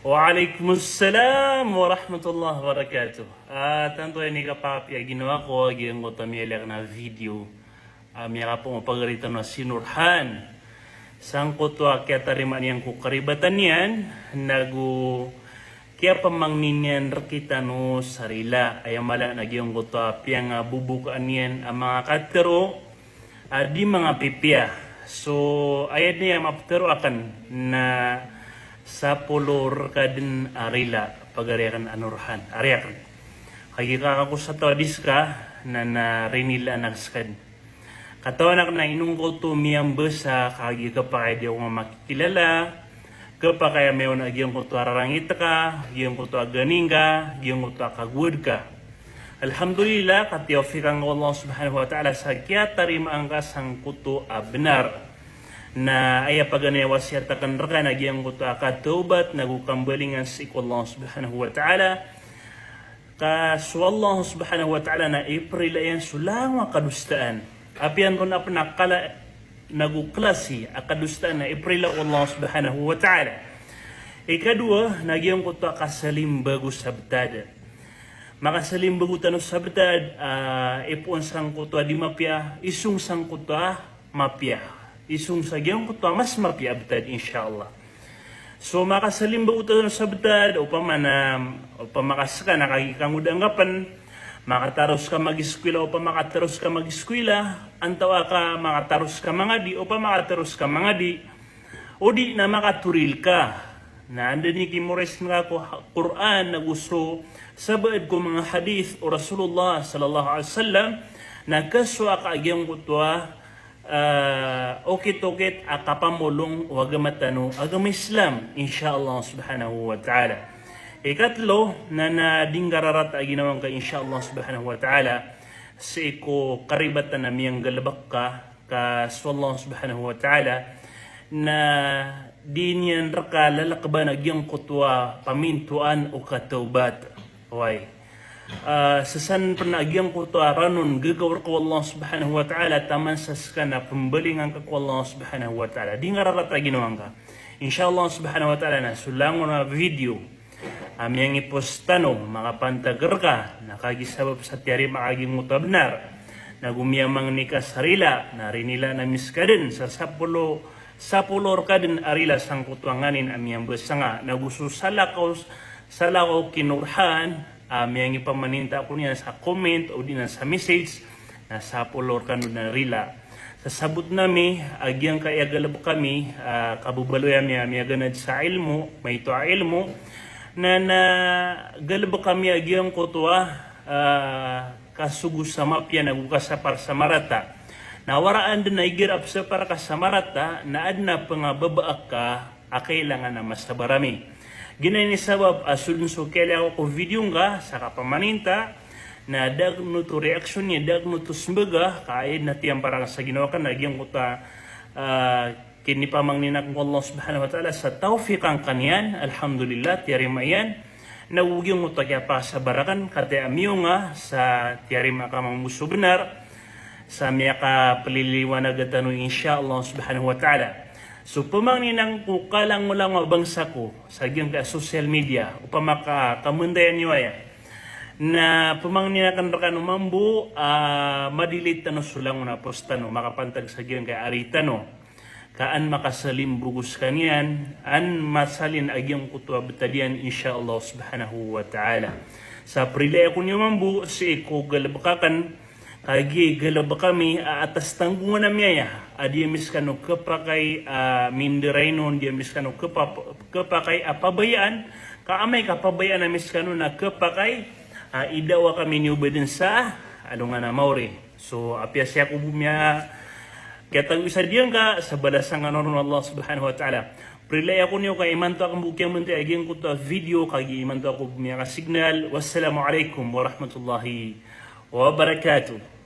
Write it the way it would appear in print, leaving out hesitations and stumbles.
Waalaikumsalam warahmatullahi wabarakatuh. Tanto ini kapapi ginawa ko ang utamiyak na video. Miyaka po mapagarita na si Nurhan. Sangko to kaya tariman yang kukaribatan yan. Kaya pamangnin yan rakita no sarila. Ay mala nagyong kuto piyang bubukaan yan ang mga katero. Di mga pipya. So ayat niya mapatero akan na sa pulor ka din arila pagariakan anurhan ariakan kagika ako sa todis ka na narinila nagskan katawanak na inungkol to miyambes sa kagika pa kaya di ako makikilala kapa kaya may nagyong ko to ararangita ka yung ko to aganing ka yung ko to akagwood ka alhamdulillah katiyofikan ko Allah subhanahu wa ta'ala sa kya tarima ang kasang kuto abnar na aya paganaya wasiat akan rekan agi yang kutu akatubat nagu kambalingan si Allah subhanahu wa ta'ala ka Allah subhanahu wa ta'ala na April ayan sulama kadustaan apian ko na panakala nagu klasi akadustaan na April Allah subhanahu wa ta'ala ikadua nagi yang kutu akasalim bagus sabtada makasalim bagutan sabtad ipon sang kutu di mapya isung sang kutu mapya isung sagyang kuto mas mapiabtad inshallah. So makasalim ba uto sa sabtad upama makasaka nakakikangudanggapan makataros ka mag-eskwela o makataros ka mag-eskwela antawa ka makataros ka mga di o makataros ka mga di o di na makaturil ka na andan ni kimores nga ko Quran na gusto sabad ko mga hadith o Rasulullah sallallahu alaihi wasallam na kaswa ka agyang kutwa okit-okit akapamulong wagamatano agam Islam insyaallah subhanahu wa ta'ala. Ikatlo na nadinggararat aginawan ka insyaallah subhanahu wa ta'ala sa iko karibatan na miyang galabak ka Allah subhanahu wa ta'ala na di niyan raka lalakban agyang kutwa pamintuan o kataubat. Why? Sasan panagyang ko to aranon gagawar ko Allah subhanahu wa ta'ala taman saska na pembalingan ka ko Allah subhanahu wa ta'ala di ngararat ginawang ka insyaallah subhanahu wa ta'ala na sulangon na video amyang ipostano makapantagar ka nakagisabab sa tiyari makaging mutabnar na gumiyamang ni ka sarila narinila na miskaden sa sapulor ka din arila sang kutwanganin amyang besanga na gusto salakaw kinurhan yang ipamaninta ko niya sa comment o din sa message na sa pulor kanu na rila. Sa sabot nami, agyang kaya galab kami, kabubaloyan niya ganad sa ilmo, may ito ilmo, na galab kami agyang ko to kasugo sa mapya nagukasapar sa marata. Nawaraan din na igirap sa para ka sa marata, na adna pa nga babaak ka, kailangan na mas barami. Ginay ni sabab asulunso kaya ako ko video nga sa kapamaninta na dagno to reaction niya dagno to smbaga kain na tiyang parang sa ginawa ka nagyang kuta kinipamang ninak ng Allah subhanahu wa ta'ala sa tawfiqan kanyan alhamdulillah tiyarima yan nawugyong kuta kaya pa sa barakan kate amiyo nga sa tiyarima ka mamuso benar sa miyaka paliliwanag at ano insyaAllah subhanahu wa ta'ala. So pamangninang kukalang mo lang bangsa ko sa gyang ka social media upama ka kamundayan niyo ay na pamangnin kan rakan umambu madilit tano sulang na postano makapantag sa gyang ka aritano kaan makasalim bugus kanyan an masalin agyang kutwa betadian insyaallah subhanahu wa ta'ala sa prilay ko niyo mambu si ko galabakakan kagi galab kami atas tanggungan namanya adi miskano kepakai minderainon dia miskano kepakai apabayaan kaamay kapabayaan na miskano na kepakai idawa kami ni ubedin sa alungan na mauri so apya siya ko bumya kaya tayo isa diyan ka sa balasang anon Allah subhanahu wa ta'ala prilay ako niyo kay imanto akong bukyang munti aging ko to video kagi imanto ako bumya ka signal wassalamu alaikum warahmatullahi wabarakatuh.